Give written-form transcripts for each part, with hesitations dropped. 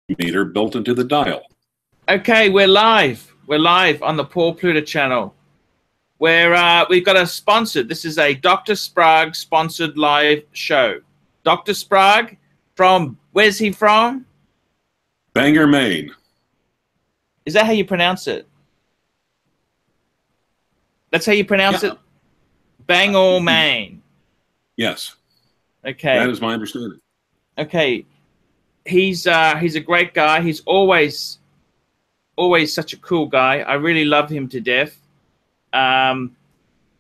meter built into the dial. Okay, we're live. We're live on the Paul Pluta channel. Where we've got a sponsored. This is a Dr. Sprague sponsored live show. Dr. Sprague from, where's he from? Bangor, Maine. Is that how you pronounce it? That's how you pronounce it? Bangor, Maine. Yes. Okay. That is my understanding. Okay. He's a great guy. He's always such a cool guy. I really love him to death. I'm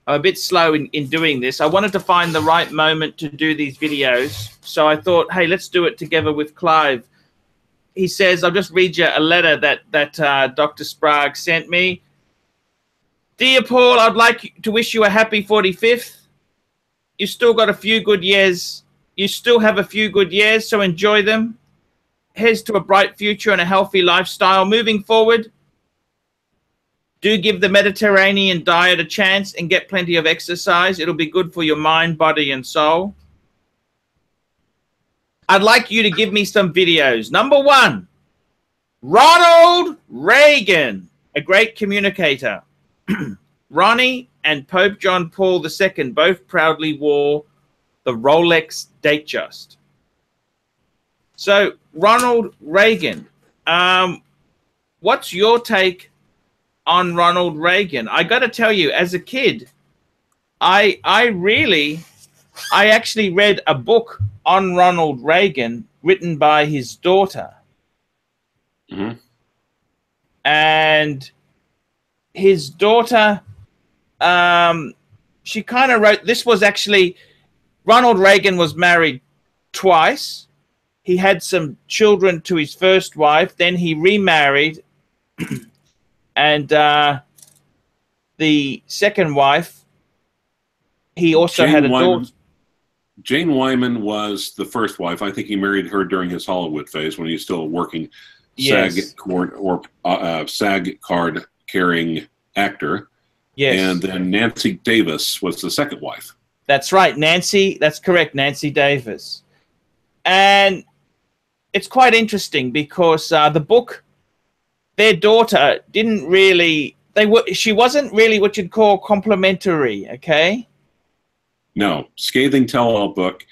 a bit slow in doing this. I wanted to find the right moment to do these videos. So I thought, hey, let's do it together with Clive. He says, I'll just read you a letter that Dr. Sprague sent me. Dear Paul, I'd like to wish you a happy 45th. You still got a few good years. You still have a few good years, so enjoy them. Here's to a bright future and a healthy lifestyle. Moving forward, do give the Mediterranean diet a chance and get plenty of exercise. It'll be good for your mind, body, and soul. I'd like you to give me some videos. Number 1, Ronald Reagan, a great communicator. Ronnie and Pope John Paul II both proudly wore the Rolex Datejust. So, Ronald Reagan, what's your take on Ronald Reagan? I got to tell you, as a kid, I actually read a book on Ronald Reagan written by his daughter. Mm-hmm. And his daughter, she kind of wrote, this was actually, Ronald Reagan was married twice. He had some children to his first wife. Then he remarried. And the second wife, he also had a daughter. Jane Wyman was the first wife. I think he married her during his Hollywood phase when he was still working SAG card carrying actor. Yes. And then Nancy Davis was the second wife. That's right, Nancy. That's correct, Nancy Davis. And it's quite interesting because the book, their daughter didn't really, she wasn't really what you'd call complimentary, okay? No, scathing tell-all book.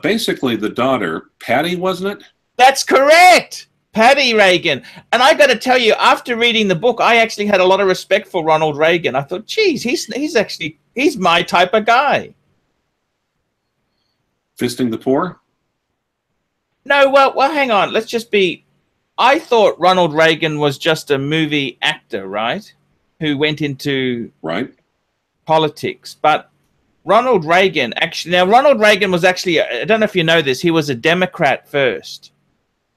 Basically, the daughter, Patty, wasn't it? That's correct, Patty Reagan. And I got to tell you, after reading the book, I actually had a lot of respect for Ronald Reagan. I thought, geez, he's my type of guy. Fisting the poor? No, well, hang on. Let's just be. I thought Ronald Reagan was just a movie actor, right? Who went into politics, but Ronald Reagan Ronald Reagan was actually, I don't know if you know this, he was a Democrat first.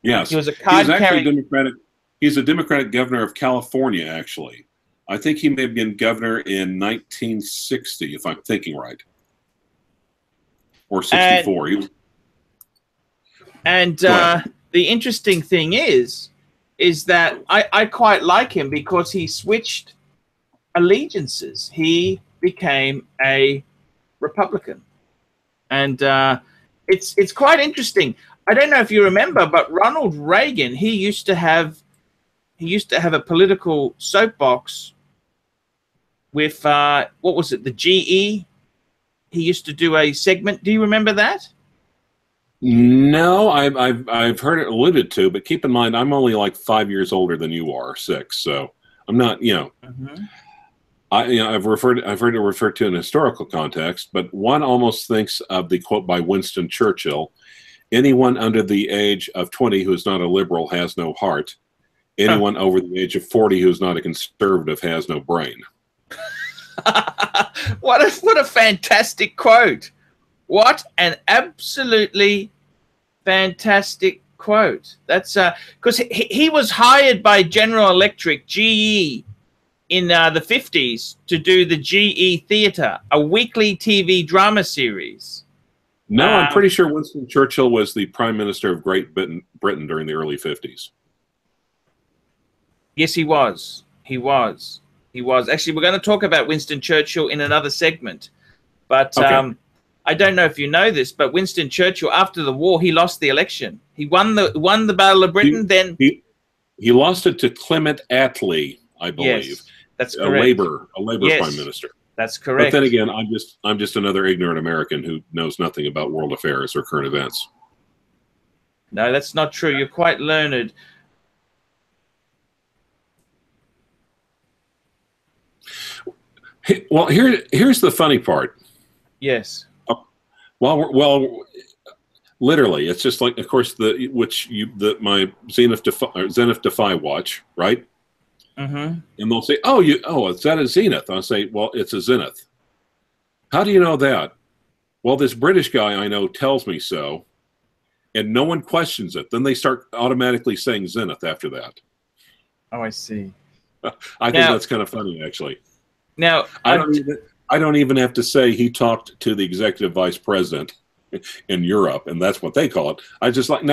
Yes. He was a Democratic. He's a Democratic governor of California, actually. I think he may have been governor in 1960, if I'm thinking right. Or 64. And the interesting thing is that I quite like him because he switched allegiances. He became a Republican, and it's quite interesting. I don't know if you remember, but Ronald Reagan, he used to have a political soapbox with what was it, the GE? He used to do a segment. Do you remember that? No, I've heard it alluded to, but keep in mind I'm only like 5 years older than you are, 6, so I'm not, Mm-hmm. I've heard it referred to in a historical context, but one almost thinks of the quote by Winston Churchill: "Anyone under the age of 20 who is not a liberal has no heart. Anyone over the age of 40 who is not a conservative has no brain." What a fantastic quote! What an absolutely fantastic quote! That's because he was hired by General Electric, GE, in the 50s to do the GE Theatre, a weekly TV drama series. No, I'm pretty sure Winston Churchill was the Prime Minister of Great Britain during the early 50s. Yes, he was. He was. Actually, we're going to talk about Winston Churchill in another segment. But okay. I don't know if you know this, but Winston Churchill, after the war, he lost the election. He won the Battle of Britain. He lost it to Clement Attlee, I believe. Yes, that's correct. A Labor Yes, prime minister. That's correct. But then again, I'm just another ignorant American who knows nothing about world affairs or current events. No, that's not true. You're quite learned. Well, here's the funny part. Yes. Well, literally, it's just like, of course, my Zenith Defy watch, right? Mm-hmm. And they'll say, "Oh, is that a Zenith?" I'll say, "Well, it's a Zenith." How do you know that? Well, this British guy I know tells me so, and no one questions it. Then they start automatically saying Zenith after that. Oh, I see. I think that's kind of funny, actually. Now, I don't even have to say he talked to the executive vice president in Europe, and that's what they call it. I just like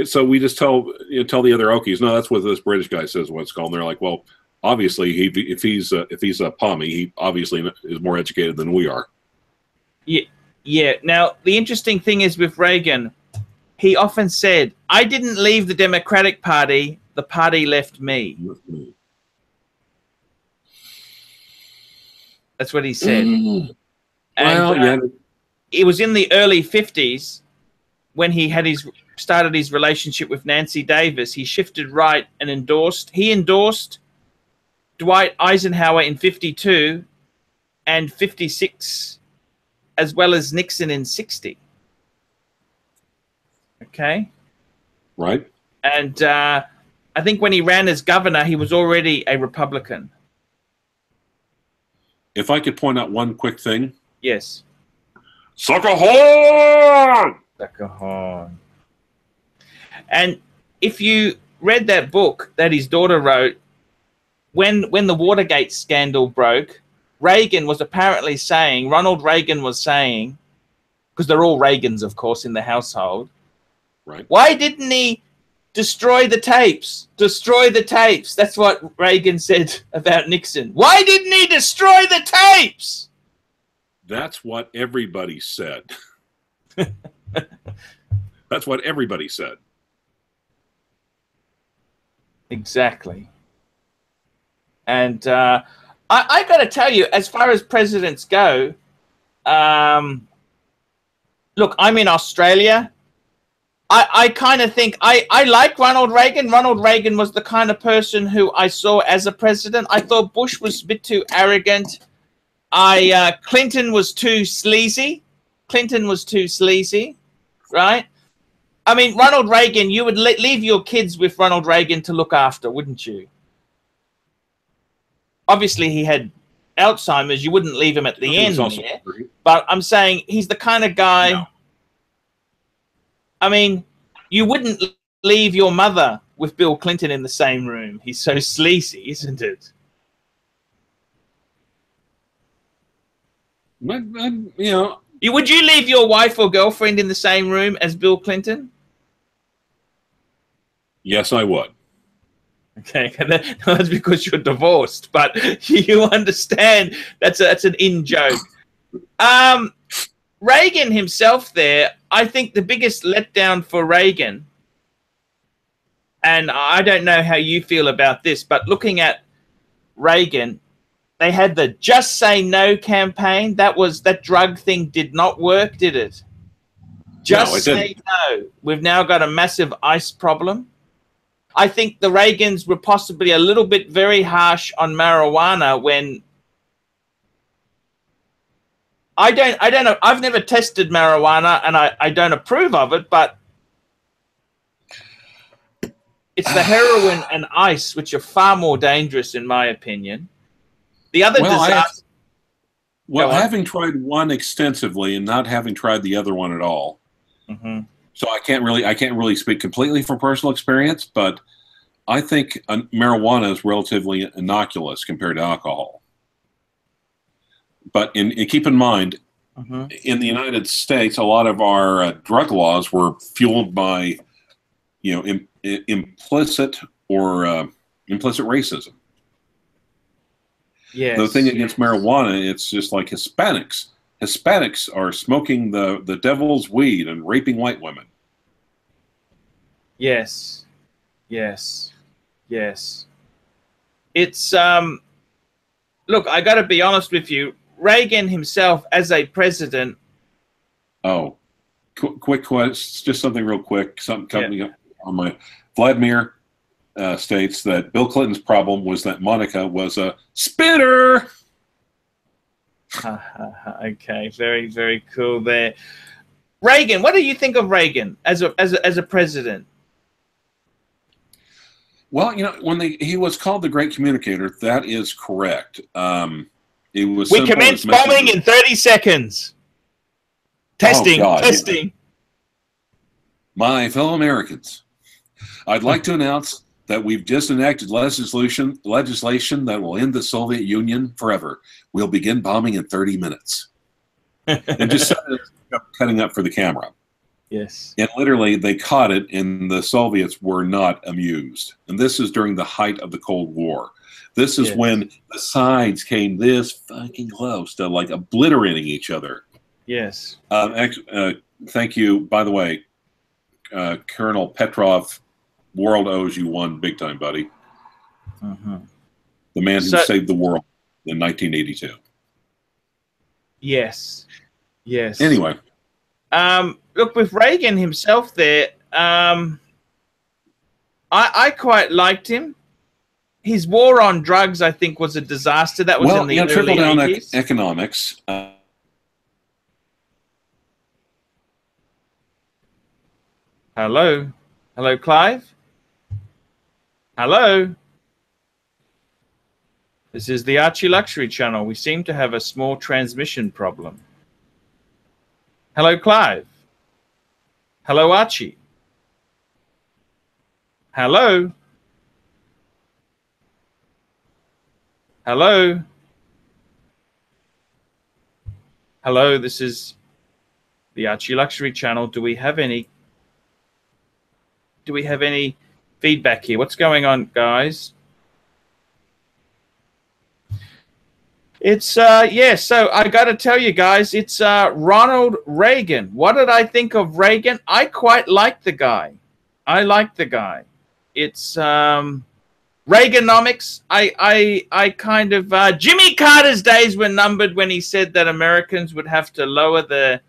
so we just tell the other Okies, no, that's what this British guy says what it's called. And they're like, well, obviously if he's a Pommy, he obviously is more educated than we are. Yeah. Now the interesting thing is with Reagan, he often said, "I didn't leave the Democratic Party; the party left me." That's what he said. It was in the early 50s when he had started his relationship with Nancy Davis. He shifted right and endorsed Dwight Eisenhower in 52 and 56, as well as Nixon in 60. Okay. Right. And I think when he ran as governor, he was already a Republican. If I could point out one quick thing. Yes. Suck a horn! Suck a horn. And if you read that book that his daughter wrote, when the Watergate scandal broke, Ronald Reagan was saying, because they're all Reagans, of course, in the household, right? Why didn't he destroy the tapes? Destroy the tapes. That's what Reagan said about Nixon. Why didn't he destroy the tapes? That's what everybody said. That's what everybody said. Exactly. And I got to tell you, as far as presidents go, look, I'm in Australia. I kind of think I like Ronald Reagan. Ronald Reagan was the kind of person who I saw as a president. I thought Bush was a bit too arrogant. Clinton was too sleazy. Right? I mean, Ronald Reagan, you would leave your kids with Ronald Reagan to look after, wouldn't you? Obviously, he had Alzheimer's. You wouldn't leave him at the end. Yeah? But I'm saying he's the kind of guy... No. I mean, you wouldn't leave your mother with Bill Clinton in the same room. He's so sleazy, isn't it? You know... Would you leave your wife or girlfriend in the same room as Bill Clinton? Yes, I would. Okay, that's because you're divorced, but you understand that's an in-joke. Reagan himself there, I think the biggest letdown for Reagan, and I don't know how you feel about this, but looking at Reagan, they had the Just Say No campaign. That drug thing did not work, did it? Just say no. We've now got a massive ICE problem. I think the Reagans were possibly a little bit very harsh on marijuana when I don't know. I've never tested marijuana and I don't approve of it, but it's the heroin and ice which are far more dangerous in my opinion. The other disaster. Having tried one extensively and not having tried the other one at all, so I can't really speak completely from personal experience. But I think marijuana is relatively innocuous compared to alcohol. But keep in mind, in the United States, a lot of our drug laws were fueled by, implicit racism. Yes. The thing against marijuana, it's just like Hispanics. Hispanics are smoking the devil's weed and raping white women. Yes, yes, yes. It's look, I got to be honest with you. Reagan himself, as a president. Oh, quick question, just something real quick. Something coming up on my Vladimir states that Bill Clinton's problem was that Monica was a spinner. Okay, very, very cool there. Reagan, what do you think of Reagan as a president? Well, you know, when he was called the great communicator, that is correct. It was We commenced bombing in 30 seconds. Testing, testing. My fellow Americans, I'd like to announce that we've just enacted legislation that will end the Soviet Union forever. We'll begin bombing in 30 minutes. And just cutting up for the camera. Yes. And literally, they caught it, and the Soviets were not amused. And this is during the height of the Cold War. This is when the sides came this fucking close to like obliterating each other. Yes. Thank you. By the way, Colonel Petrov, world owes you one big time, buddy. The man who saved the world in 1982. Yes. Yes. Anyway. Look, with Reagan himself there, I quite liked him. His war on drugs, I think, was a disaster. That was in the early trickle down 80s. Economics. Hello? Hello, Clive? Hello? This is the ArchieLuxury channel. We seem to have a small transmission problem. Hello, Clive? Hello, Archie? Hello? Hello? Hello, this is the ArchieLuxury channel. Do we have any feedback here? What's going on, guys? It's yeah, so I got to tell you guys, it's Ronald Reagan. What did I think of Reagan? I quite like the guy. I like the guy. It's Reaganomics. I kind of Jimmy Carter's days were numbered when he said that Americans would have to lower their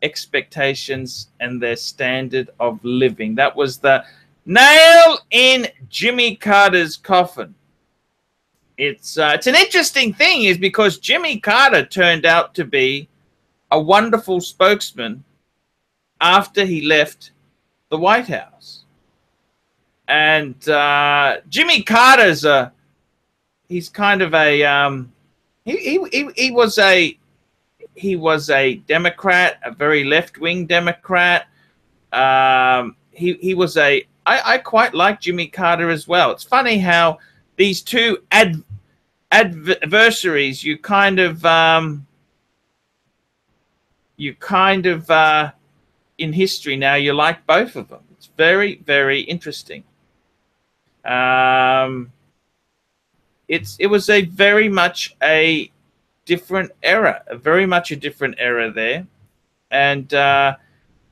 expectations and their standard of living. That was the nail in Jimmy Carter's coffin. It's an interesting thing is because Jimmy Carter turned out to be a wonderful spokesman after he left the White House. And Jimmy Carter's he's kind of a he was a Democrat, a very left-wing Democrat. He was I quite like Jimmy Carter as well. It's funny how these two adversaries, you kind of in history now, you like both of them. It's very, very interesting. It was a very much a different era, there. And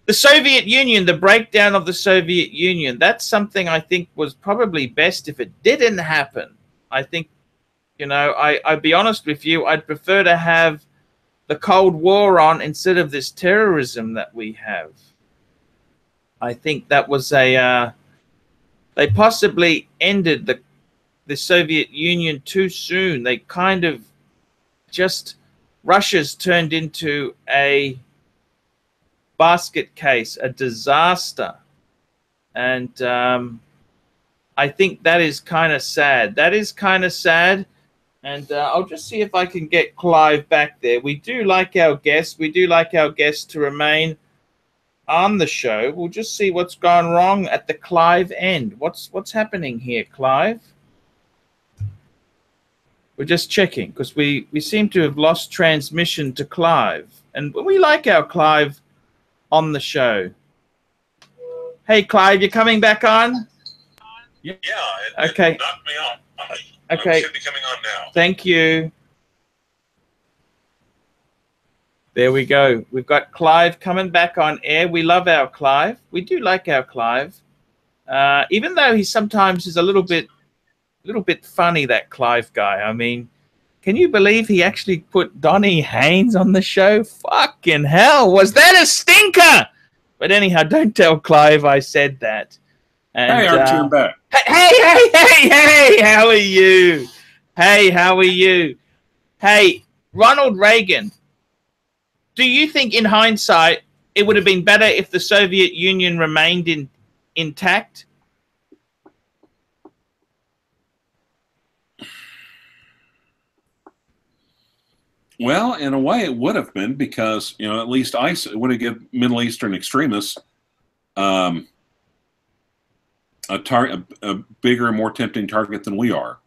the Soviet Union, the breakdown of the Soviet Union, that's something I think was probably best if it didn't happen. I think, you know, I'd be honest with you, I'd prefer to have the Cold War on instead of this terrorism that we have. I think that was they possibly ended the Soviet Union too soon. They kind of just, Russia's turned into a basket case, a disaster. And I think that is kind of sad. And I'll just see if I can get Clive back there. We do like our guests. We do like our guests to remain on the show. We'll just see what's gone wrong at the Clive end. What's happening here, Clive? We're just checking because we seem to have lost transmission to Clive. And we like our Clive on the show. Hey, Clive, you're coming back on? Yeah. Okay. It knocked me off. Okay. I should be coming on now. Thank you. There we go. We've got Clive coming back on air. We love our Clive. We do like our Clive. Even though he sometimes is a little bit funny, that Clive guy. I mean, can you believe he actually put Donny Haynes on the show? Fucking hell, was that a stinker? But anyhow, don't tell Clive I said that. And, hey, Archie, I'm back. Hey, how are you? Hey, how are you? Hey, Ronald Reagan, do you think in hindsight it would have been better if the Soviet Union remained intact? Well, in a way, it would have been because, you know, at least ISIS would have given Middle Eastern extremists a bigger and more tempting target than we are.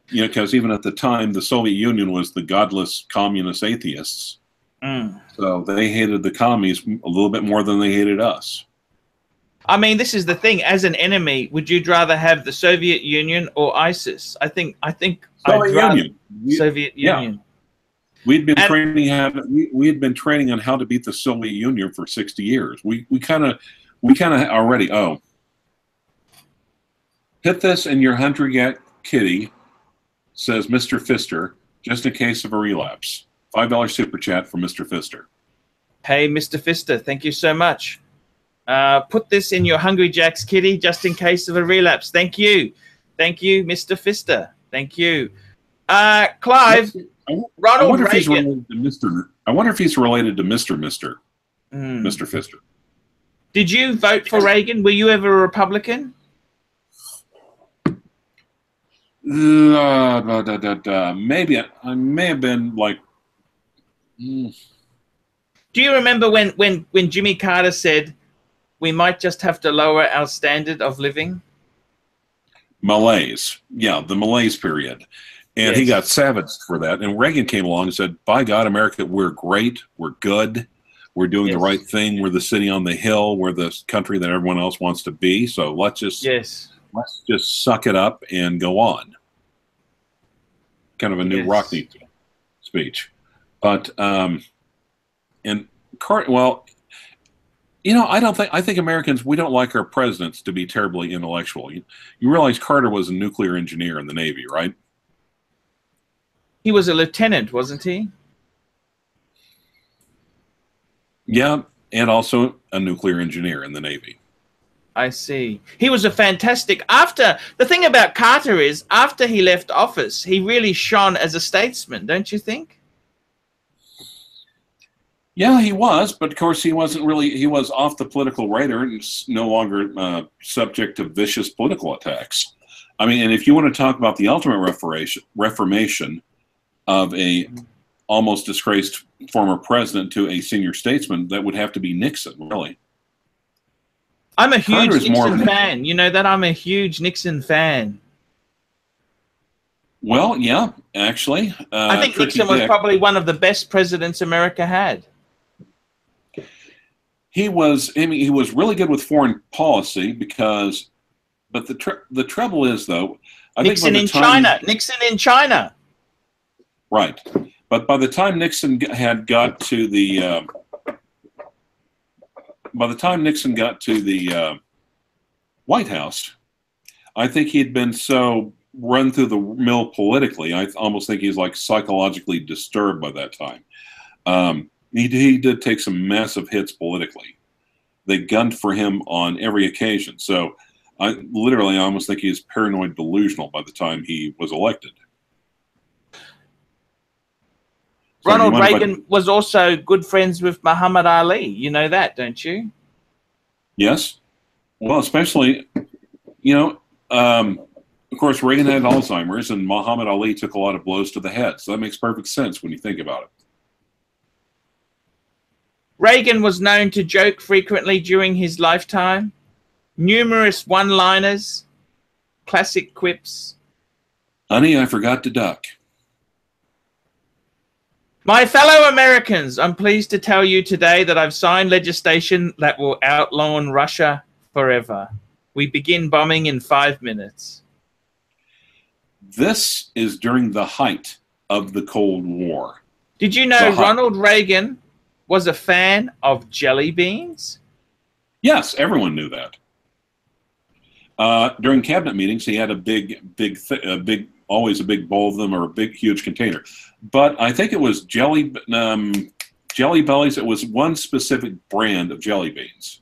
You know, because even at the time, the Soviet Union was the godless communist atheists. So they hated the commies a little bit more than they hated us. I mean, this is the thing. As an enemy, would you rather have the Soviet Union or ISIS? I think Soviet Union. We'd been we had been training on how to beat the Soviet Union for 60 years. We kind of already hit this in your 100 kitty, says Mr. Fister, just in case of a relapse. $5 super chat from Mr. Fister. Hey, Mr. Fister, thank you so much. Put this in your Hungry Jack's kitty just in case of a relapse. Thank you, Mr. Fister. Thank you, Clive. Ronald I wonder if Reagan. he's related to Mr. I wonder if he's related to Mr. Mr. Fister. Did you vote for Reagan? Were you ever a Republican? Maybe I may have been like. Do you remember when Jimmy Carter said we might just have to lower our standard of living? Malaise, yeah, the malaise period. And yes. He got savaged for that. And Reagan came along and said, by God, America, we're great. We're good. We're doing the right thing. We're the city on the hill. We're the country that everyone else wants to be. So let's just suck it up and go on. Kind of a new Rockney speech. But, and Carter, well, you know, I think Americans, we don't like our presidents to be terribly intellectual. You realize Carter was a nuclear engineer in the Navy, right? He was a lieutenant, wasn't he? Yeah, and also a nuclear engineer in the Navy. I see. He was a fantastic. The thing about Carter is, after he left office, he really shone as a statesman, don't you think? Yeah, he was, but of course he wasn't really. He was off the political radar and no longer subject to vicious political attacks. I mean, and if you want to talk about the ultimate reformation of a almost disgraced former president to a senior statesman, that would have to be Nixon, really. I'm a huge Nixon fan. You know that? I'm a huge Nixon fan. Well, yeah, actually. I think Nixon was probably one of the best presidents America had. He was really good with foreign policy because, but the trouble is, though, Nixon in China. Right. But by the time Nixon got to the White House, I think he'd been so run through the mill politically. I almost think he's like psychologically disturbed by that time. He did take some massive hits politically. They gunned for him on every occasion. So I almost think he's paranoid delusional by the time he was elected. Ronald Reagan was also good friends with Muhammad Ali. You know that, don't you? Yes. Well, especially, of course, Reagan had Alzheimer's and Muhammad Ali took a lot of blows to the head. So that makes perfect sense when you think about it. Reagan was known to joke frequently during his lifetime. Numerous one-liners, classic quips. Honey, I forgot to duck. My fellow Americans, I'm pleased to tell you today that I've signed legislation that will outlaw Russia forever. We begin bombing in 5 minutes. This is during the height of the Cold War. Did you know Ronald Reagan was a fan of jelly beans? Yes, everyone knew that. During cabinet meetings, he had a always a big bowl of them or a big, huge container. But I think it was Jelly Bellies. It was one specific brand of jelly beans.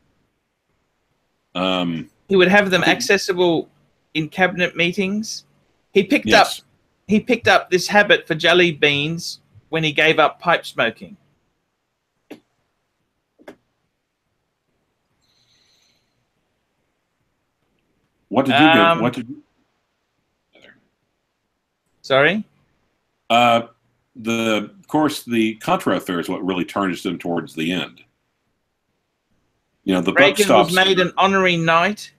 He would have them accessible in cabinet meetings. He picked up this habit for jelly beans when he gave up pipe smoking. What did you do? What did you? Sorry? Of course, the Contra affair is what really tarnished him towards the end. You know, the Reagan was made an honorary knight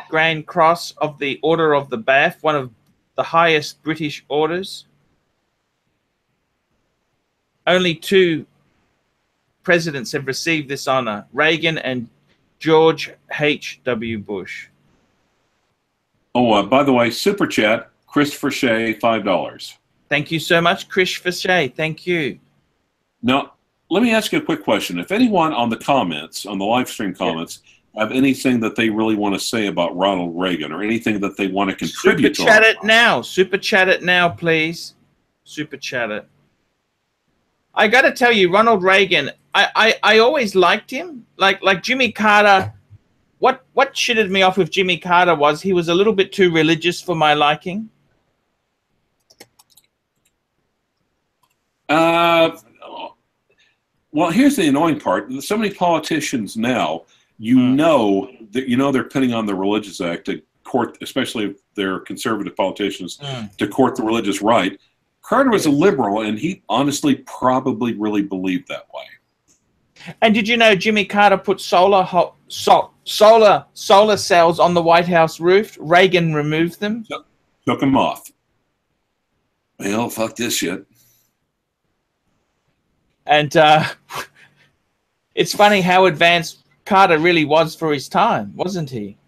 Grand Cross of the Order of the Bath, one of the highest British orders. Only 2 presidents have received this honor, Reagan and George H.W. Bush. Oh, by the way, Super Chat, Christopher Shea, $5. Thank you so much, Christopher Shea. Thank you. Now, let me ask you a quick question. If anyone on the comments, on the live stream comments, have anything that they really want to say about Ronald Reagan or anything that they want to contribute to, Super chat it now. Super chat it now, please. Super chat it. I got to tell you, Ronald Reagan, I always liked him. Like Jimmy Carter. What shitted me off with Jimmy Carter was he was a little bit too religious for my liking. Well, here's the annoying part. So many politicians now, you know they're putting on the Religious Act to court, especially if they're conservative politicians, to court the religious right. Carter was a liberal, and he honestly probably really believed that way. And did you know Jimmy Carter put solar cells on the White House roof? Reagan removed them. Took them off. Well, fuck this shit. And it's funny how advanced Carter really was for his time, wasn't he?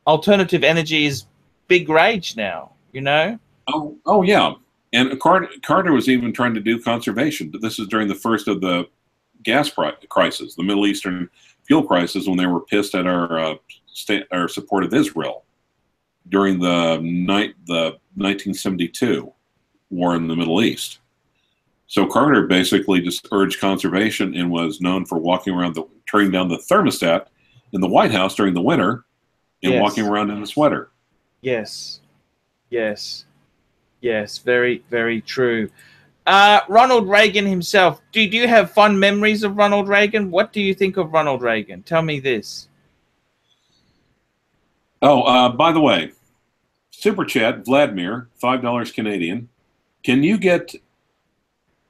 Alternative energy is big rage now, you know? Oh yeah. And Carter was even trying to do conservation, but this is during the first of the gas crisis, the Middle Eastern fuel crisis, when they were pissed at our support of Israel during the 1972 war in the Middle East. So Carter basically just urged conservation and was known for walking around, turning down the thermostat in the White House during the winter and walking around in a sweater. Yes. Very, very true. Ronald Reagan himself. Do you have fond memories of Ronald Reagan? What do you think of Ronald Reagan? Tell me this. Oh, by the way, Super Chat, Vladimir, $5 Canadian. Can you get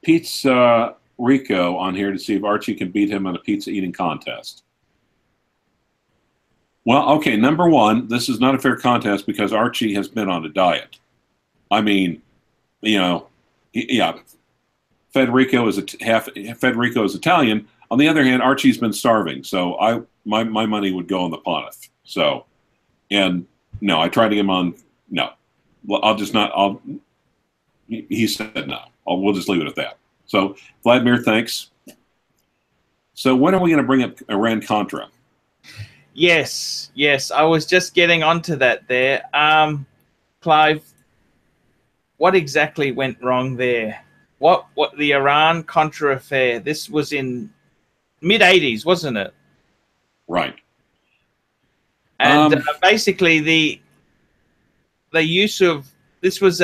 Pizza Rico on here to see if Archie can beat him in a pizza eating contest? Well, okay, number one, this is not a fair contest because Archie has been on a diet. I mean, you know, yeah, Federico is Italian. On the other hand, Archie's been starving, so my money would go on the Pontiff. So, and no, I tried to get him on. No, he said no. We'll just leave it at that. So, Vladimir, thanks. So, when are we going to bring up Iran-Contra? Yes. I was just getting onto that there. Clive, what exactly went wrong there? What the Iran-Contra affair? This was in mid-'80s, wasn't it? Right. And basically, the use of this was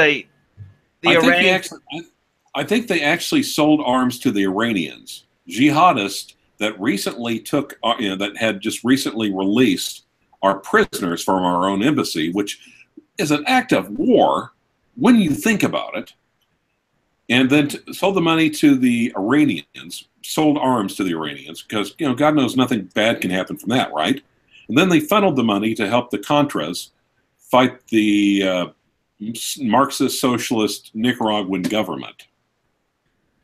I think they actually sold arms to the Iranians, jihadists that recently that had just recently released our prisoners from our own embassy, which is an act of war when you think about it. And then sold the money to the Iranians, sold arms to the Iranians, because God knows nothing bad can happen from that, right? And then they funneled the money to help the Contras fight the Marxist socialist Nicaraguan government.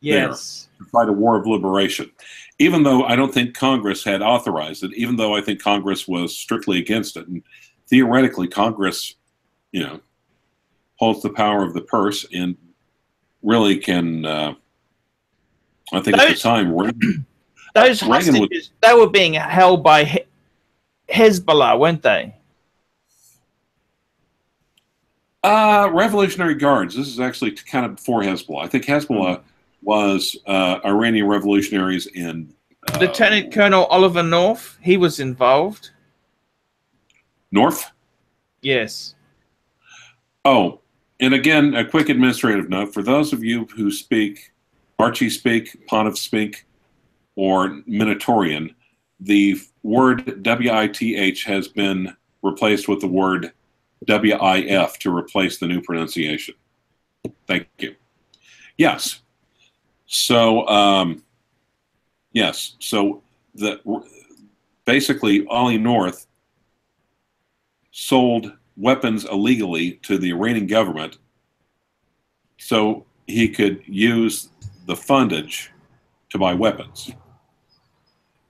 Yes. There, to fight a war of liberation. Even though I don't think Congress had authorized it, even though I think Congress was strictly against it. And theoretically, Congress, holds the power of the purse and really can, I think at the time, those hostages, they were being held by Hezbollah, weren't they? Revolutionary Guards. This is actually kind of before Hezbollah. I think Hezbollah was Iranian revolutionaries in... Lieutenant Colonel Oliver North, he was involved. North? Yes. Oh, and again, a quick administrative note. For those of you who speak Archie speak, Pontiff speak, or Minotaurian, the word WITH has been replaced with the word WIF to replace the new pronunciation. Thank you. Yes. So, yes. So, basically, Ollie North sold weapons illegally to the Iranian government so he could use the fundage to buy weapons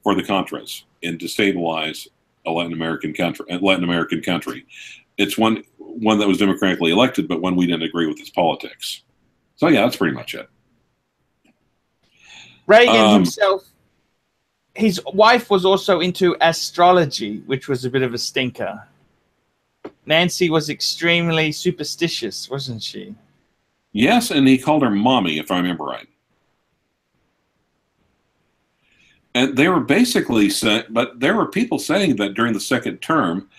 for the Contras and destabilize a Latin American country. It's one that was democratically elected, but one we didn't agree with his politics. So yeah, that's pretty much it. Reagan himself, his wife was also into astrology, which was a bit of a stinker. Nancy was extremely superstitious, wasn't she? Yes, and he called her mommy, if I remember right. And they were basically saying, but there were people saying that during the second term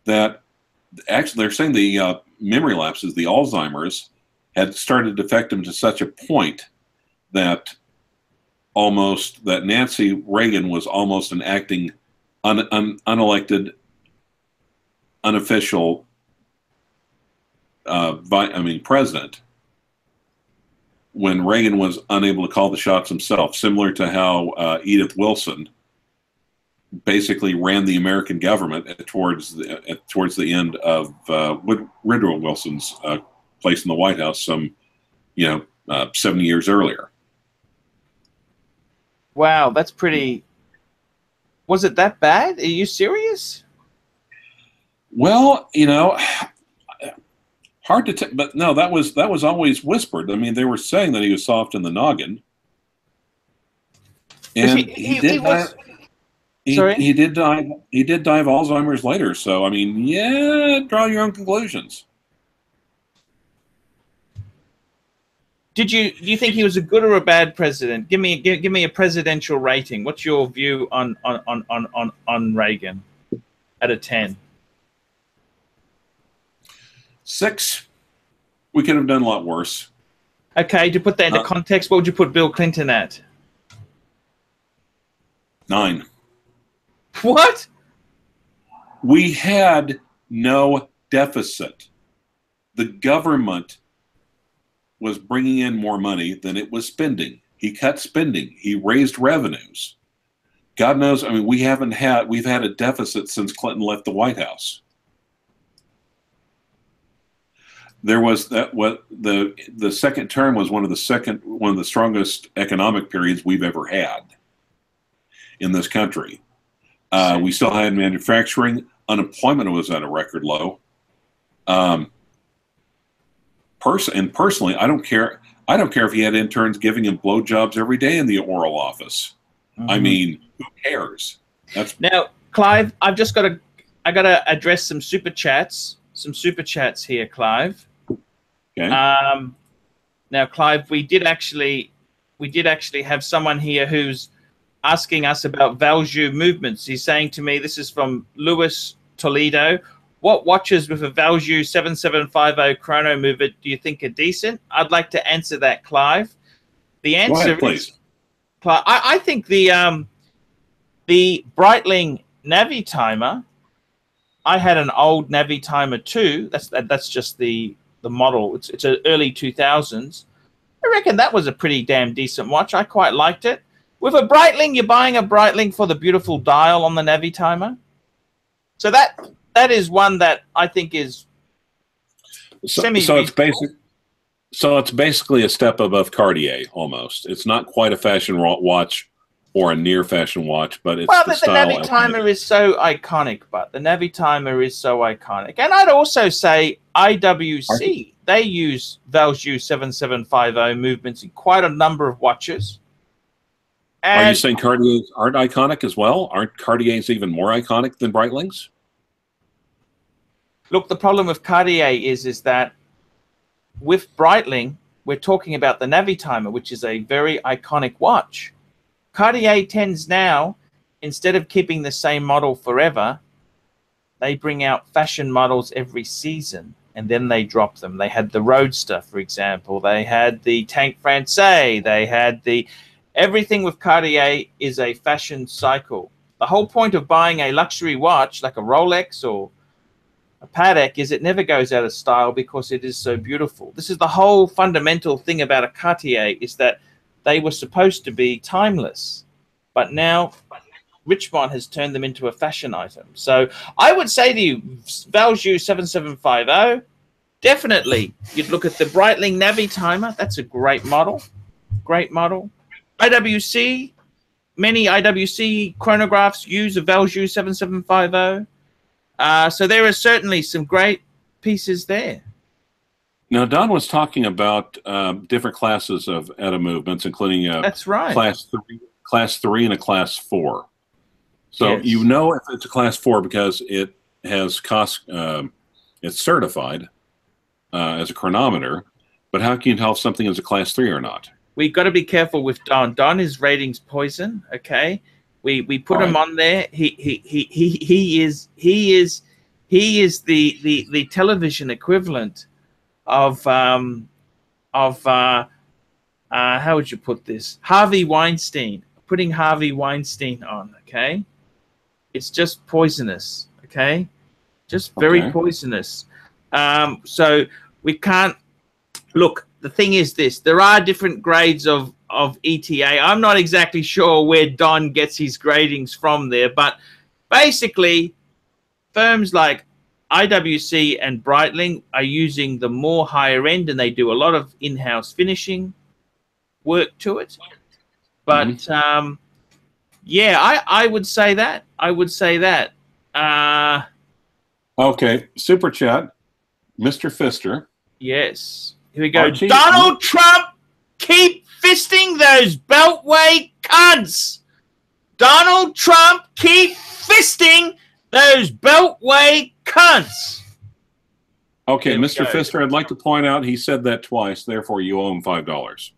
that actually they're saying the memory lapses, the Alzheimer's, had started to affect him to such a point that that Nancy Reagan was almost an acting unelected, unofficial president, when Reagan was unable to call the shots himself, similar to how Edith Wilson basically ran the American government towards the end of Woodrow Wilson's place in the White House 70 years earlier. Wow, that's pretty... Was it that bad? Are you serious? Well, hard to tell, but no, that was always whispered. I mean, they were saying that he was soft in the noggin, and he did die of Alzheimer's later. So, I mean, yeah, draw your own conclusions. Do you think he was a good or a bad president? Give me a presidential rating. What's your view on Reagan out of 10? 6. We could have done a lot worse. Okay, to put that into context, what would you put Bill Clinton at? 9. What? We had no deficit. The government was bringing in more money than it was spending. He cut spending. He raised revenues. God knows, I mean, we've had a deficit since Clinton left the White House. There was the second term was one of the strongest economic periods we've ever had in this country. We still had manufacturing. Unemployment was at a record low. Personally, I don't care if he had interns giving him blowjobs every day in the oral office. Mm-hmm. I mean, who cares? Now, Clive, I gotta address some super chats. Some super chats here, Clive. Okay. Now, Clive, we did actually have someone here who's asking us about value movements. He's saying to me, this is from Louis Toledo. What watches with a value 7750 chrono mover do you think are decent? I'd like to answer that, Clive. The answer is, Clive, I think the Breitling Navi timer. I had an old Navi timer too. That's just the model. It's an early 2000s. I reckon that was a pretty damn decent watch. I quite liked it. With a Breitling, you're buying a Breitling for the beautiful dial on the Navi timer. So that is one that I think is semi-reasonable. So it's basically a step above Cartier almost. It's not quite a fashion watch or a near fashion watch, but it's the Navi timer is so iconic. And I'd also say IWC, they use value 7750 movements in quite a number of watches. Are you saying Cartiers aren't iconic as well? Aren't Cartiers even more iconic than Breitling's? Look, the problem with Cartier is that with Breitling, we're talking about the Navitimer, which is a very iconic watch. Cartier tends now, instead of keeping the same model forever, they bring out fashion models every season, and then they drop them. They had the Roadster, for example. They had the Tank Francais. They had the... Everything with Cartier is a fashion cycle. The whole point of buying a luxury watch, like a Rolex or a Patek, is it never goes out of style because it is so beautiful. This is the whole fundamental thing about a Cartier, is that they were supposed to be timeless. But now Richemont has turned them into a fashion item. So I would say to you, Valjoux 7750, definitely. You'd look at the Breitling Navitimer. That's a great model. Great model. IWC, many IWC chronographs use a Valjoux 7750. So there are certainly some great pieces there. Now, Don was talking about different classes of ETA movements, including that's right, class 3 and a class 4. So yes. You know if it's a class 4 because it has it's certified as a chronometer. But how can you tell if something is a class 3 or not? We've got to be careful with Don. Don is ratings poison. Okay, we put him on there. He is the television equivalent of how would you put this? Harvey Weinstein. Putting Harvey Weinstein on. Okay, it's just poisonous. Okay, just very poisonous. So we can't look. The thing is this, there are different grades of ETA. I'm not exactly sure where Don gets his gradings from there, but basically firms like IWC and Breitling are using the more higher end, and they do a lot of in-house finishing work to it. But yeah, I would say that. I would say that. Okay, super chat, Mr. Pfister. Yes. Here we go. Archie, Donald Trump, keep fisting those Beltway cunts. Donald Trump, keep fisting those Beltway cunts. Okay, Mr. Pfister, I'd like to point out he said that twice, therefore you owe him $5.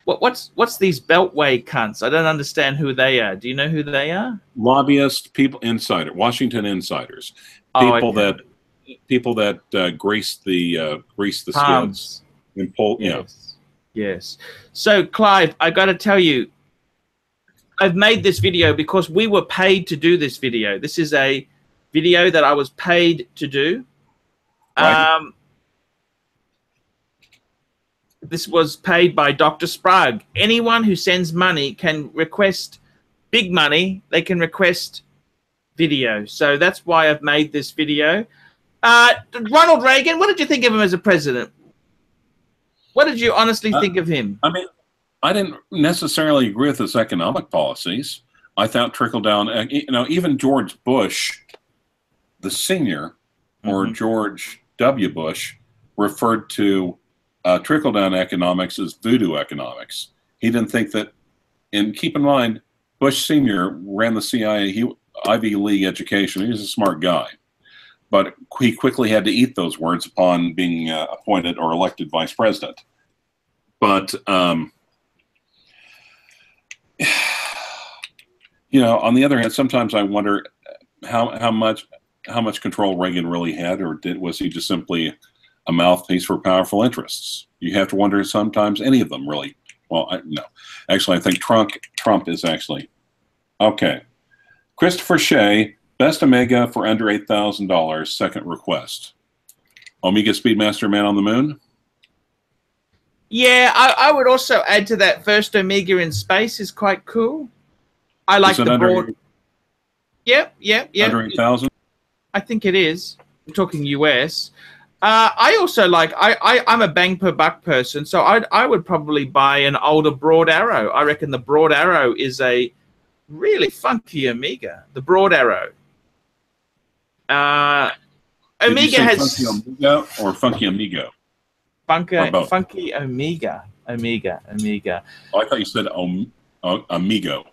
What's these Beltway cunts? I don't understand who they are. Do you know who they are? Lobbyists, people, insider, Washington insiders, people that grease the skids and pull. Yes. Yes. So Clive, I got to tell you, I've made this video because we were paid to do this video. This is a video that I was paid to do. Right. This was paid by Dr. Sprague. Anyone who sends money can request big money. They can request video. So that's why I've made this video. Ronald Reagan, what did you think of him as a president? What did you honestly think of him? I mean, I didn't necessarily agree with his economic policies. I thought trickle down, even George Bush, the senior, or George W. Bush, referred to trickle down economics as voodoo economics. He didn't think that, and keep in mind, Bush Sr. ran the CIA, Ivy League education. He was a smart guy. But he quickly had to eat those words upon being appointed or elected vice president. But, on the other hand, sometimes I wonder how much control Reagan really had, or was he just simply a mouthpiece for powerful interests? You have to wonder sometimes any of them really. Well, no. Actually, I think Trump is actually. Okay. Christopher Shea, best Omega for under $8,000, second request. Omega Speedmaster Man on the Moon? Yeah, I would also add to that first Omega in space is quite cool. I like the broad. Yep. Under 8,000? I think it is. We're talking US. I also like, I'm a bang per buck person, so I would probably buy an older Broad Arrow. I reckon the Broad Arrow is a really funky Omega. The Broad Arrow. Omega has funky Omega or funky Amigo? Funky Omega. Oh, I thought you said amigo.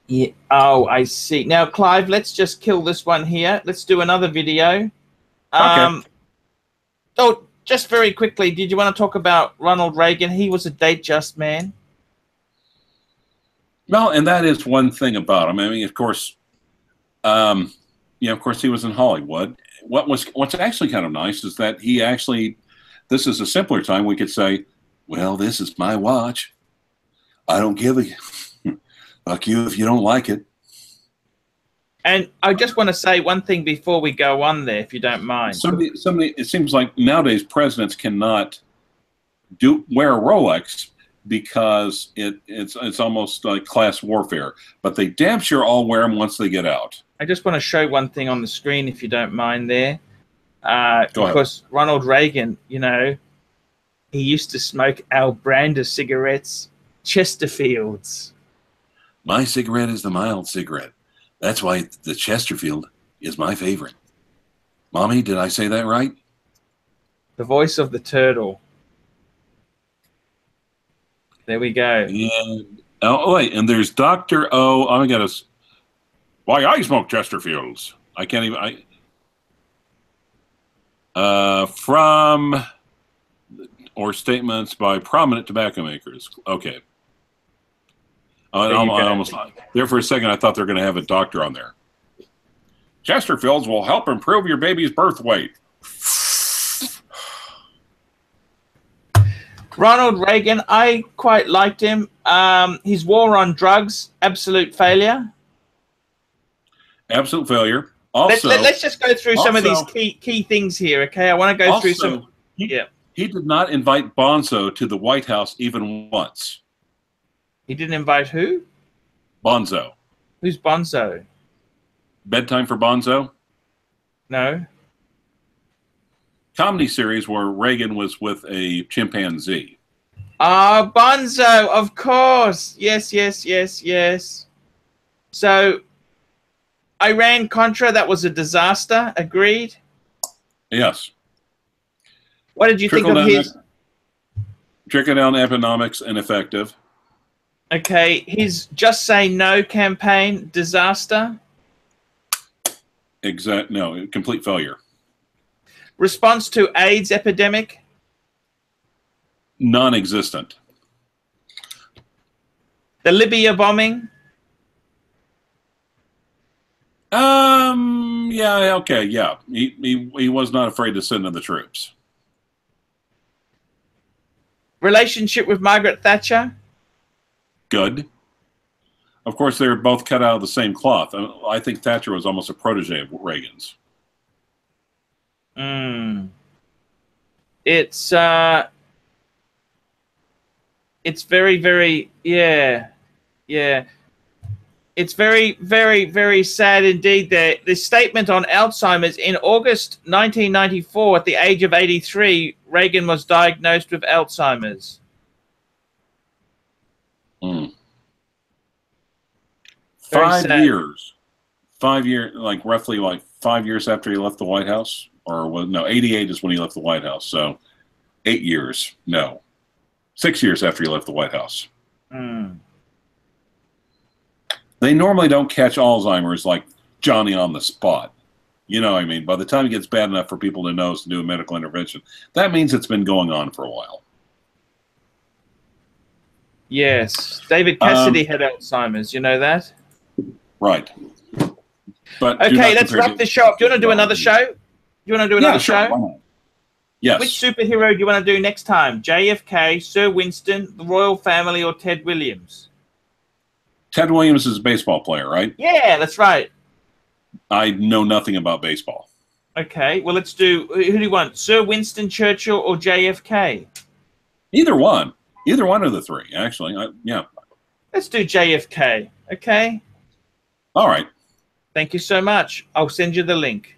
Yeah. Oh, I see. Now, Clive, let's just kill this one here. Let's do another video. Okay. Oh, just very quickly, did you want to talk about Ronald Reagan? He was a date-just man. Well, and that is one thing about him. I mean, of course, of course, he was in Hollywood. What's actually kind of nice is that he actually, this is a simpler time. We could say, well, this is my watch. I don't give a fuck you if you don't like it. And I just want to say one thing before we go on there, if you don't mind. Somebody. It seems like nowadays presidents cannot wear a Rolex because it's almost like class warfare. But they damn sure all wear them once they get out. I just want to show one thing on the screen, if you don't mind there. Go because ahead. Ronald Reagan, you know, he used to smoke our brand of cigarettes, Chesterfields. My cigarette is the mild cigarette. That's why the Chesterfield is my favorite. Mommy, did I say that right? The voice of the turtle. There we go. And, wait, and there's Dr. O. I got to... Why, I smoke Chesterfields. I can't even... from... Or statements by prominent tobacco makers. Okay. I almost there for a second. I thought they were going to have a doctor on there. Chesterfields will help improve your baby's birth weight. Ronald Reagan, I quite liked him. His war on drugs, absolute failure. Absolute failure. Also, let's just go through some of these key things here. Okay, I want to go through some. Yeah. He did not invite Bonzo to the White House even once. He didn't invite who? Bonzo. Who's Bonzo? Bedtime for Bonzo? No. Comedy series where Reagan was with a chimpanzee. Ah, Bonzo, of course. Yes. So, Iran-Contra, that was a disaster. Agreed? Yes. What did you think of his... Trickle-down economics ineffective. Okay, his Just Say No campaign, disaster. No, complete failure. Response to AIDS epidemic. Non-existent. The Libya bombing. Yeah, okay, yeah. He was not afraid to send in the troops. Relationship with Margaret Thatcher. Good. Of course, they were both cut out of the same cloth. I think Thatcher was almost a protege of Reagan's. It's very, very, yeah. It's very, very, very sad indeed that the statement on Alzheimer's in August 1994, at the age of 83, Reagan was diagnosed with Alzheimer's. 5 years. 5 years, like roughly like 5 years after he left the White House, or no, 88 is when he left the White House. So 8 years, no, 6 years after he left the White House. They normally don't catch Alzheimer's like Johnny on the spot. You know what I mean? By the time it gets bad enough for people to know to do a medical intervention, that means it's been going on for a while. Yes. David Cassidy had Alzheimer's. You know that? Right. But okay, let's wrap this show up. Do you want to do another show? You want to do another show? Sure. Yes. Which superhero do you want to do next time? JFK, Sir Winston, the royal family, or Ted Williams? Ted Williams is a baseball player, right? Yeah, that's right. I know nothing about baseball. Okay, well, let's do... Who do you want? Sir Winston Churchill or JFK? Either one. Either one of the three, actually. Yeah. Let's do JFK, okay? All right. Thank you so much. I'll send you the link.